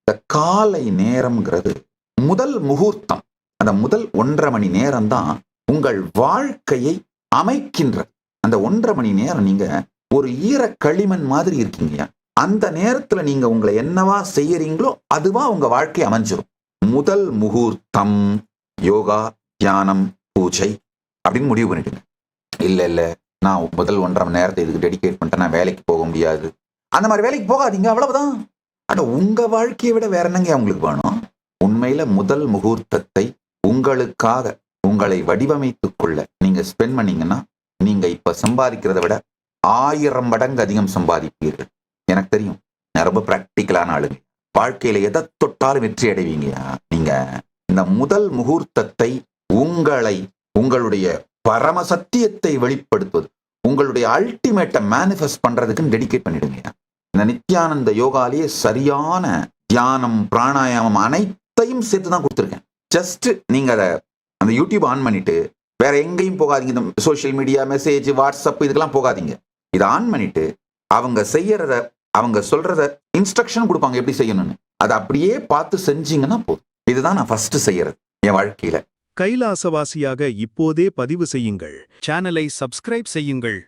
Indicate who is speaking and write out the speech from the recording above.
Speaker 1: இந்த காலை நேரம்ங்கிறது முதல் முகூர்த்தம். அந்த முதல் 1.5 மணி நேரம் தான் உங்கள் வாழ்க்கையை அமைக்கின்ற. அந்த 1.5 மணி நேரம் நீங்க ஒரு ஈர களிமண் மாதிரி இருக்கீங்க. அந்த நேரத்துல நீங்க உங்களை என்னவா செய்யறீங்களோ அதுவா உங்க வாழ்க்கை அமைஞ்சிரும். முதல் முகூர்த்தம் யோகா, தியானம், பூஜை அப்படின்னு முடிவு பண்ணிடுங்க. இல்ல நான் முதல் 1.5 மணி நேரத்தை இதுக்கு டெடிகேட் பண்ணிட்டேன், நான் வேலைக்கு போக முடியாது. அந்த மாதிரி வேலைக்கு போகாதீங்க, அவ்வளவுதான். ஆனா உங்க வாழ்க்கையை விட வேற என்னங்க உங்களுக்கு வேணும்? உண்மையில முதல் முகூர்த்தத்தை உங்களுக்காக உங்களை வடிவமைத்துக் கொள்ள நீங்க ஸ்பெண்ட் பண்ணீங்கன்னா நீங்க இப்ப சம்பாதிக்கிறத விட 1000 மடங்கு அதிகம் சம்பாதிப்பீர்கள். எனக்கு தெரியும், நான் ரொம்ப பிராக்டிக்கலான ஆளுங்க. வாழ்க்கையில எதை தொட்டாலும் வெற்றி அடைவீங்க. நீங்க இந்த முதல் முகூர்த்தத்தை உங்களுடைய பரம சத்தியத்தை வெளிப்படுத்துவது, உங்களுடைய அல்டிமேட்டை மேனிஃபெஸ்ட் பண்றதுக்கு டெடிகேட் பண்ணிடுங்க. இந்த நித்யானந்த யோகாலேயே சரியான தியானம், பிராணாயாமம் அனைத்தையும் சேர்த்து தான் கொடுத்துருக்கேன். ஜஸ்ட் நீங்க அந்த யூடியூப் ஆன் பண்ணிட்டு வேற எங்கேயும் போகாதீங்க. இந்த சோசியல் மீடியா, மெசேஜ், வாட்ஸ்அப் இதுக்கெல்லாம் போகாதீங்க. இதை ஆன் பண்ணிட்டு அவங்க செய்யறத, அவங்க சொல்றத இன்ஸ்ட்ரக்ஷன் கொடுப்பாங்க எப்படி செய்யணும்னு. அதை அப்படியே பார்த்து செஞ்சீங்கன்னா போதும். இதுதான் நான் ஃபர்ஸ்ட் செய்யறது என் வாழ்க்கையில.
Speaker 2: கைலாசவாசியாக இப்போதே பதிவு செய்யுங்கள். சேனலை சப்ஸ்கிரைப் செய்யுங்கள்.